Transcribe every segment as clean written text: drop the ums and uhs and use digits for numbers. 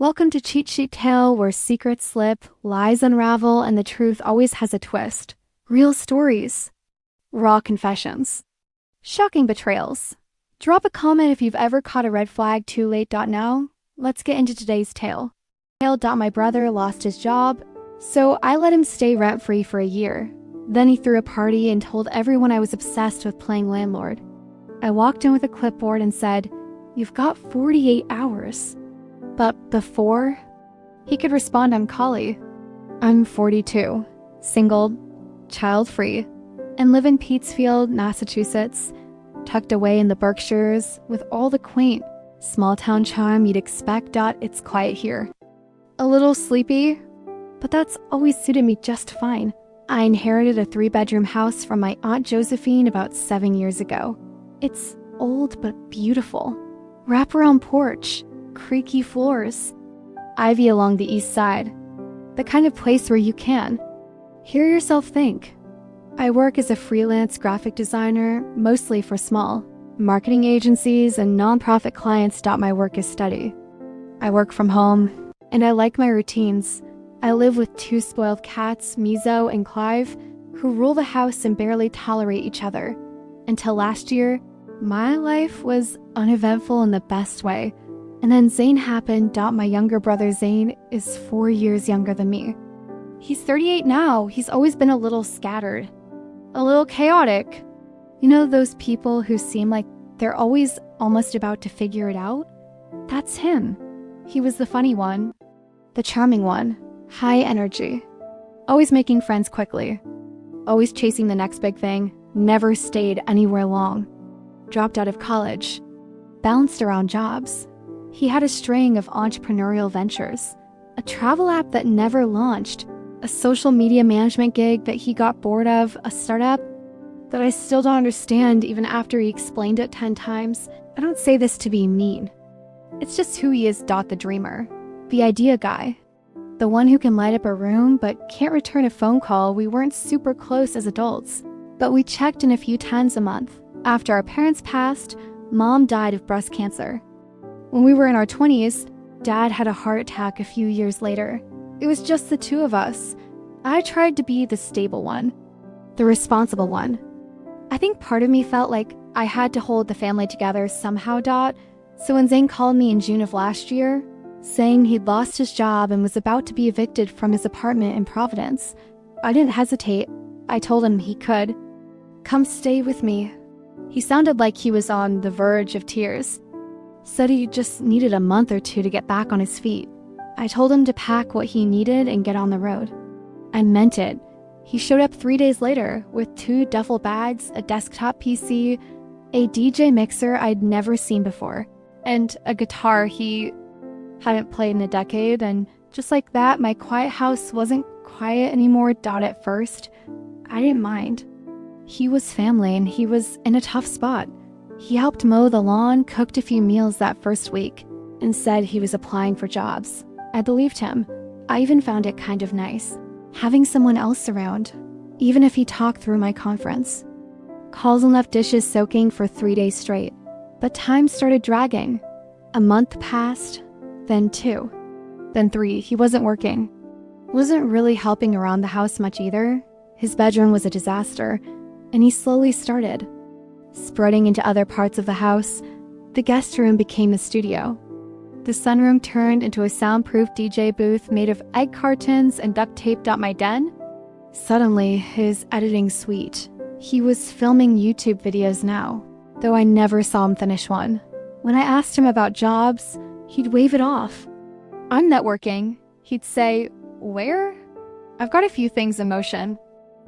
Welcome to Cheat Sheet Tale, where secrets slip, lies unravel, and the truth always has a twist. Real stories. Raw confessions. Shocking betrayals. Drop a comment if you've ever caught a red flag too late. Now, let's get into today's tale. My brother lost his job, so I let him stay rent-free for a year. Then he threw a party and told everyone I was obsessed with playing landlord. I walked in with a clipboard and said, "You've got 48 hours. But before he could respond, I'm Kali. I'm 42, single, child-free, and live in Petersfield, Massachusetts, tucked away in the Berkshires with all the quaint, small-town charm you'd expect. It's quiet here. A little sleepy, but that's always suited me just fine. I inherited a 3-bedroom house from my Aunt Josephine about 7 years ago. It's old but beautiful. Wraparound porch, creaky floors, ivy along the east side. The kind of place where you can hear yourself think. I work as a freelance graphic designer, mostly for small marketing agencies and nonprofit clients. My work is steady. I work from home, and I like my routines. I live with 2 spoiled cats, Mizo and Clive, who rule the house and barely tolerate each other. Until last year, my life was uneventful in the best way. And then Zane happened. My younger brother Zane is 4 years younger than me. He's 38 now. He's always been a little scattered, a little chaotic. You know those people who seem like they're always almost about to figure it out? That's him. He was the funny one, the charming one, high energy, always making friends quickly, always chasing the next big thing, never stayed anywhere long, dropped out of college, bounced around jobs. He had a string of entrepreneurial ventures, a travel app that never launched, a social media management gig that he got bored of, a startup that I still don't understand even after he explained it 10 times. I don't say this to be mean. It's just who he is. The dreamer, the idea guy, the one who can light up a room but can't return a phone call. We weren't super close as adults, but we checked in a few times a month. After our parents passed, Mom died of breast cancer. When we were in our 20s, Dad had a heart attack a few years later. It was just the 2 of us. I tried to be the stable one, the responsible one. I think part of me felt like I had to hold the family together somehow. So when Zane called me in June of last year, saying he'd lost his job and was about to be evicted from his apartment in Providence, I didn't hesitate. I told him he could. Come stay with me. He sounded like he was on the verge of tears. Said he just needed a month or 2 to get back on his feet. I told him to pack what he needed and get on the road. I meant it. He showed up 3 days later with 2 duffel bags, a desktop PC, a DJ mixer I'd never seen before, and a guitar he hadn't played in a decade. And just like that, my quiet house wasn't quiet anymore. At first, I didn't mind. He was family and he was in a tough spot. He helped mow the lawn, cooked a few meals that first week, and said he was applying for jobs. I believed him. I even found it kind of nice, having someone else around, even if he talked through my conference. Calls and left dishes soaking for 3 days straight. But time started dragging. A month passed, then 2, then 3. He wasn't working. Wasn't really helping around the house much either. His bedroom was a disaster, and he slowly started spreading into other parts of the house. The guest room became the studio. The sunroom turned into a soundproof DJ booth made of egg cartons and duct tape. My den? Suddenly, his editing suite. He was filming YouTube videos now, though I never saw him finish one. When I asked him about jobs, he'd wave it off. I'm networking. He'd say, "Where? I've got a few things in motion."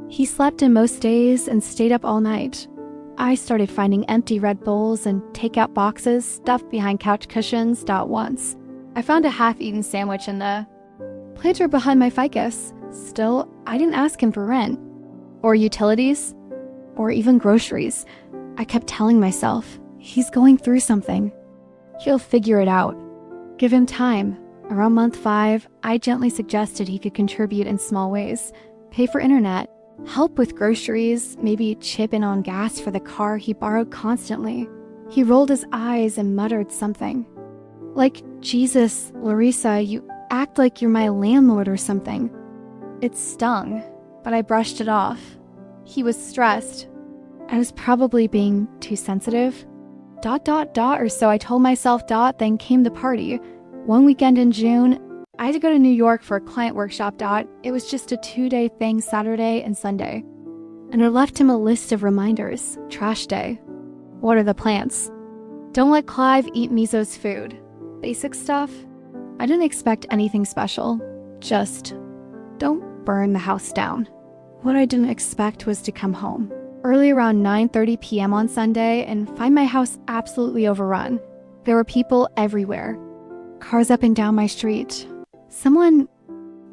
He slept in most days and stayed up all night. I started finding empty Red Bulls and takeout boxes stuffed behind couch cushions. Once, I found a half-eaten sandwich in the planter behind my ficus. Still, I didn't ask him for rent, or utilities, or even groceries. I kept telling myself, he's going through something. He'll figure it out. Give him time. Around month 5, I gently suggested he could contribute in small ways, pay for internet, help with groceries, maybe chip in on gas for the car he borrowed constantly. He rolled his eyes and muttered something. Like, Jesus, Larissa, you act like you're my landlord or something. It stung, but I brushed it off. He was stressed. I was probably being too sensitive. ... or so I told myself. Then came the party. One weekend in June, I had to go to New York for a client workshop. It was just a 2-day thing, Saturday and Sunday. And I left him a list of reminders. Trash day. Water the plants. Don't let Clive eat Mizo's food. Basic stuff. I didn't expect anything special. Just don't burn the house down. What I didn't expect was to come home early around 9:30 p.m. on Sunday and find my house absolutely overrun. There were people everywhere. Cars up and down my street. Someone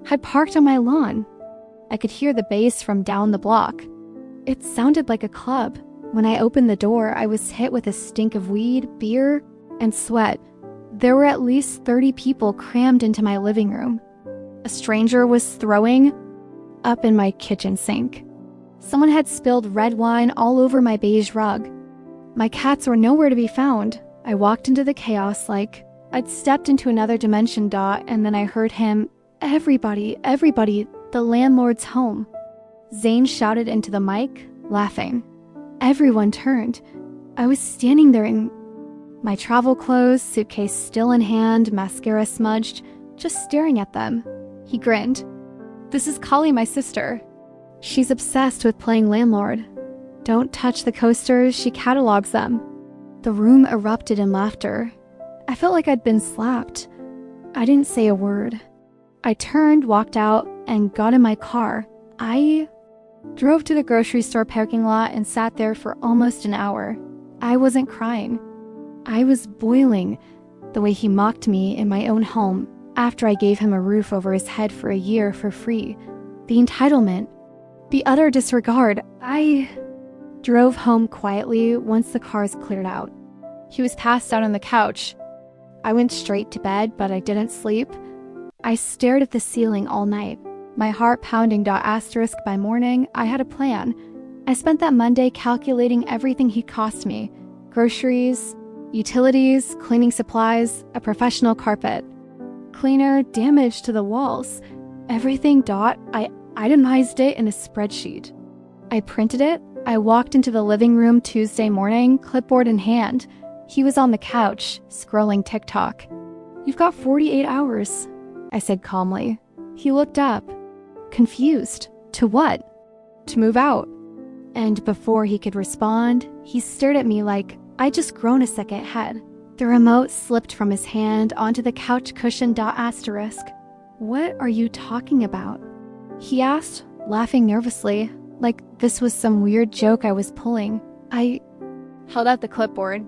had parked on my lawn. I could hear the bass from down the block. It sounded like a club. When I opened the door, I was hit with a stink of weed, beer, and sweat. There were at least 30 people crammed into my living room. A stranger was throwing up in my kitchen sink. Someone had spilled red wine all over my beige rug. My cats were nowhere to be found. I walked into the chaos like I'd stepped into another dimension. And then I heard him, everybody, the landlord's home. Zane shouted into the mic, laughing. Everyone turned. I was standing there in my travel clothes, suitcase still in hand, mascara smudged, just staring at them. He grinned. This is Kali, my sister. She's obsessed with playing landlord. Don't touch the coasters, she catalogs them. The room erupted in laughter. I felt like I'd been slapped. I didn't say a word. I turned, walked out, and got in my car. I drove to the grocery store parking lot and sat there for almost an hour. I wasn't crying. I was boiling, the way he mocked me in my own home after I gave him a roof over his head for a year for free. The entitlement. The utter disregard. I drove home quietly once the cars cleared out. He was passed out on the couch. I went straight to bed, but I didn't sleep. I stared at the ceiling all night, my heart pounding. Asterisk by morning, I had a plan. I spent that Monday calculating everything he'd cost me. Groceries, utilities, cleaning supplies, a professional carpet cleaner, damage to the walls. Everything. I itemized it in a spreadsheet. I printed it. I walked into the living room Tuesday morning, clipboard in hand. He was on the couch, scrolling TikTok. You've got 48 hours, I said calmly. He looked up, confused. To what? To move out. And before he could respond, he stared at me like I'd just grown a second head. The remote slipped from his hand onto the couch cushion. Asterisk. What are you talking about? He asked, laughing nervously, like this was some weird joke I was pulling. I held out the clipboard.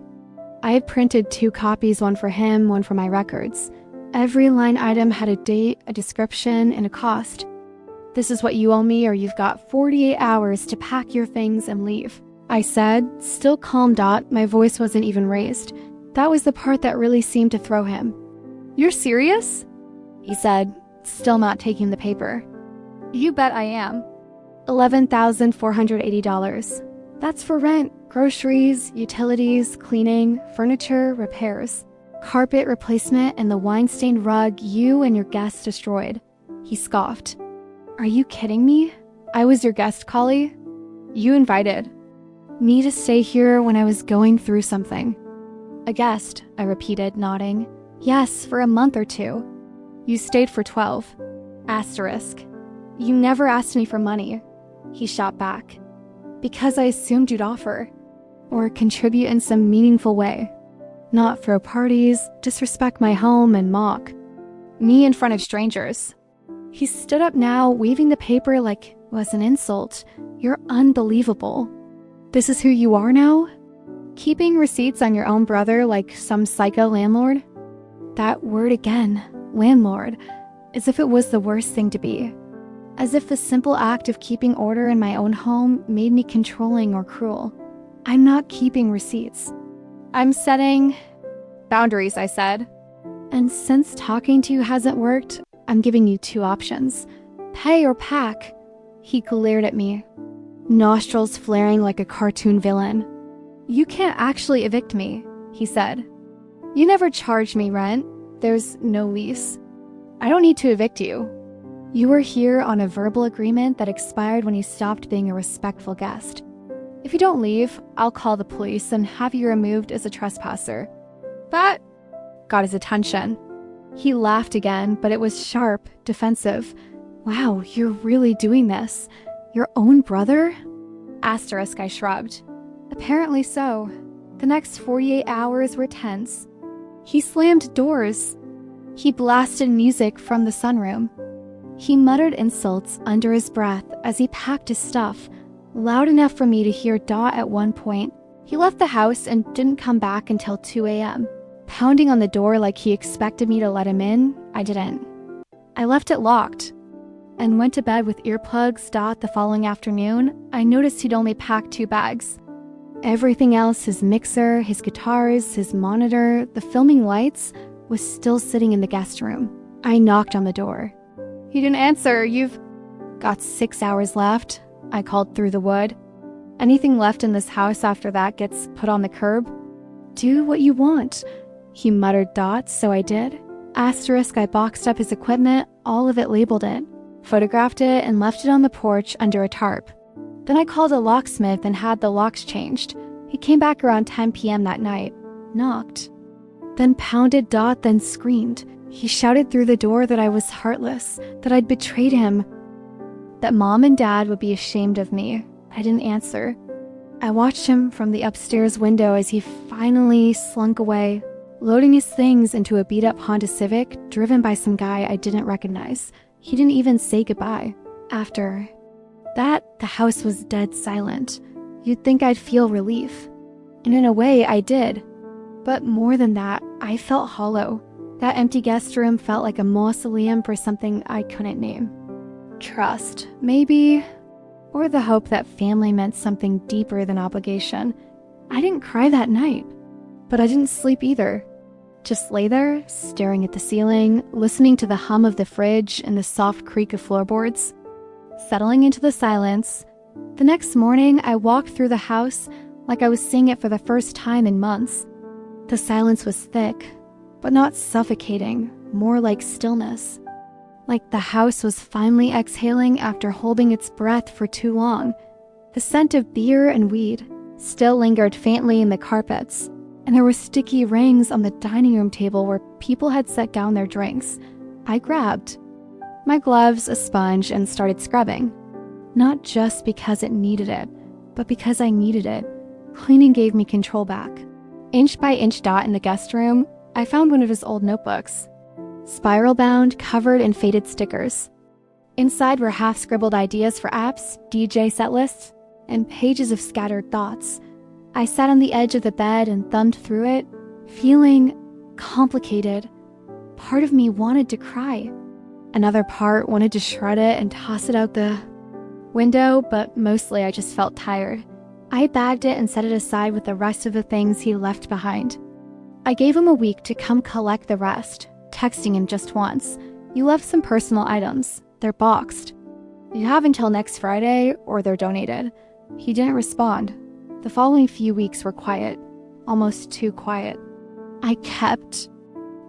I had printed 2 copies, one for him, one for my records. Every line item had a date, a description, and a cost. This is what you owe me, or you've got 48 hours to pack your things and leave. I said, still calm. My voice wasn't even raised. That was the part that really seemed to throw him. You're serious? He said, still not taking the paper. You bet I am. $11,480. That's for rent, groceries, utilities, cleaning, furniture, repairs, carpet replacement, and the wine-stained rug you and your guests destroyed. He scoffed. Are you kidding me? I was your guest, Kali. You invited me to stay here when I was going through something. A guest, I repeated, nodding. Yes, for a month or 2. You stayed for 12. Asterisk. You never asked me for money. He shot back. Because I assumed you'd offer. Or contribute in some meaningful way. Not throw parties, disrespect my home, and mock me in front of strangers. He stood up now, waving the paper like it was an insult. You're unbelievable. This is who you are now? Keeping receipts on your own brother like some psycho landlord? That word again, landlord, as if it was the worst thing to be. As if the simple act of keeping order in my own home made me controlling or cruel. I'm not keeping receipts. I'm setting boundaries, I said. And since talking to you hasn't worked, I'm giving you 2 options. Pay or pack. He glared at me, nostrils flaring like a cartoon villain. You can't actually evict me, he said. You never charged me rent. There's no lease. I don't need to evict you. You were here on a verbal agreement that expired when you stopped being a respectful guest. If you don't leave, I'll call the police and have you removed as a trespasser." That got his attention. He laughed again, but it was sharp, defensive. "Wow, you're really doing this? Your own brother?" Asterisk, I shrugged. "Apparently so." The next 48 hours were tense. He slammed doors. He blasted music from the sunroom. He muttered insults under his breath as he packed his stuff, loud enough for me to hear Dot at one point. He left the house and didn't come back until 2 a.m. Pounding on the door like he expected me to let him in, I didn't. I left it locked and went to bed with earplugs. Dot the following afternoon, I noticed he'd only packed 2 bags. Everything else, his mixer, his guitars, his monitor, the filming lights, was still sitting in the guest room. I knocked on the door. He didn't answer. "You've got 6 hours left," I called through the wood. "Anything left in this house after that gets put on the curb." "Do what you want," he muttered. Dot, so I did. Asterisk, I boxed up his equipment, all of it labeled it, photographed it, and left it on the porch under a tarp. Then I called a locksmith and had the locks changed. He came back around 10 p.m. that night, knocked, then pounded. Dot then screamed. He shouted through the door that I was heartless, that I'd betrayed him, that Mom and Dad would be ashamed of me. I didn't answer. I watched him from the upstairs window as he finally slunk away, loading his things into a beat-up Honda Civic driven by some guy I didn't recognize. He didn't even say goodbye. After that, the house was dead silent. You'd think I'd feel relief. And in a way, I did. But more than that, I felt hollow. That empty guest room felt like a mausoleum for something I couldn't name. Trust, maybe, or the hope that family meant something deeper than obligation. I didn't cry that night, but I didn't sleep either. Just lay there, staring at the ceiling, listening to the hum of the fridge and the soft creak of floorboards. Settling into the silence, the next morning I walked through the house like I was seeing it for the first time in months. The silence was thick, but not suffocating, more like stillness. Like the house was finally exhaling after holding its breath for too long. The scent of beer and weed still lingered faintly in the carpets, and there were sticky rings on the dining room table where people had set down their drinks. I grabbed my gloves, a sponge, and started scrubbing. Not just because it needed it, but because I needed it. Cleaning gave me control back. Inch by inch. Dot in the guest room, I found one of his old notebooks, spiral-bound, covered in faded stickers. Inside were half-scribbled ideas for apps, DJ set lists, and pages of scattered thoughts. I sat on the edge of the bed and thumbed through it, feeling complicated. Part of me wanted to cry. Another part wanted to shred it and toss it out the window, but mostly I just felt tired. I bagged it and set it aside with the rest of the things he left behind. I gave him a week to come collect the rest, texting him just once. "You left some personal items. They're boxed. You have until next Friday or they're donated." He didn't respond. The following few weeks were quiet, almost too quiet. I kept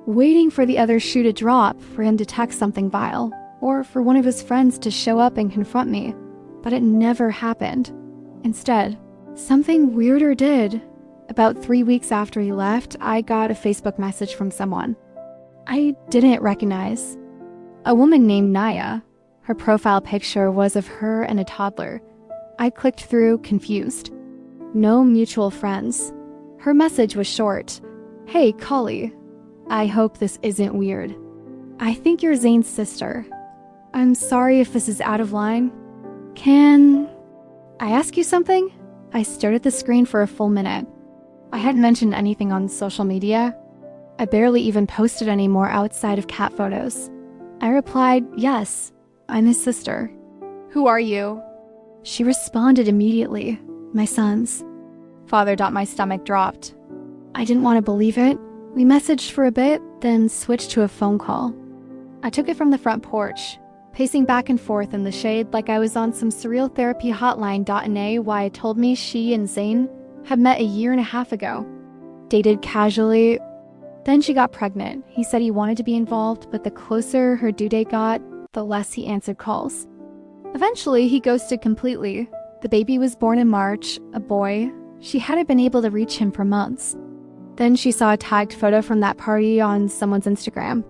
waiting for the other shoe to drop, for him to text something vile, or for one of his friends to show up and confront me, but it never happened. Instead, something weirder did. About 3 weeks after he left, I got a Facebook message from someone I didn't recognize. A woman named Naya. Her profile picture was of her and a toddler. I clicked through, confused. No mutual friends. Her message was short. "Hey, Collie. I hope this isn't weird. I think you're Zane's sister. I'm sorry if this is out of line. Can I ask you something?" I stared at the screen for a full minute. I hadn't mentioned anything on social media. I barely even posted anymore outside of cat photos. I replied, "Yes, I'm his sister." "Who are you?" She responded immediately, "My sons." Father. My stomach dropped. I didn't want to believe it. We messaged for a bit, then switched to a phone call. I took it from the front porch, pacing back and forth in the shade like I was on some surreal therapy hotline. Naya told me she and Zane had met a 1.5 years ago, dated casually, Then she got pregnant. He said he wanted to be involved, but the closer her due date got, the less he answered calls. Eventually, he ghosted completely. The baby was born in March, a boy. She hadn't been able to reach him for months. Then she saw a tagged photo from that party on someone's Instagram.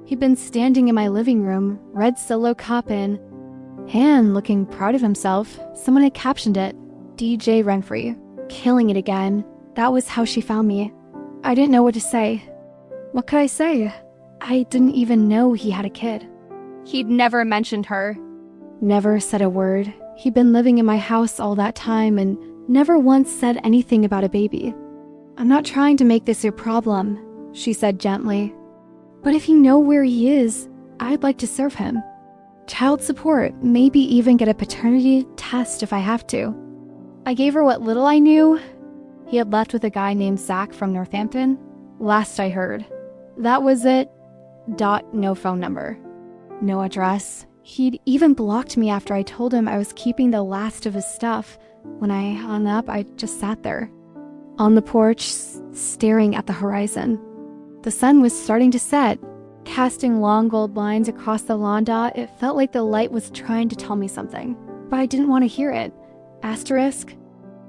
He'd been standing in my living room, red Solo cup and looking proud of himself. Someone had captioned it, DJ Renfrey, killing it again. That was how she found me. I didn't know what to say. What could I say? I didn't even know he had a kid. He'd never mentioned her. Never said a word. He'd been living in my house all that time and never once said anything about a baby. I'm not trying to make this your problem, she said gently. But if you know where he is, I'd like to serve him. Child support, maybe even get a paternity test if I have to. I gave her what little I knew. He had left with a guy named Zach from Northampton. Last I heard. That was it. No phone number. No address. He'd even blocked me after I told him I was keeping the last of his stuff. When I hung up, I just sat there, on the porch, staring at the horizon. The sun was starting to set, casting long gold lines across the lawn dot. It felt like the light was trying to tell me something, but I didn't want to hear it. Asterisk,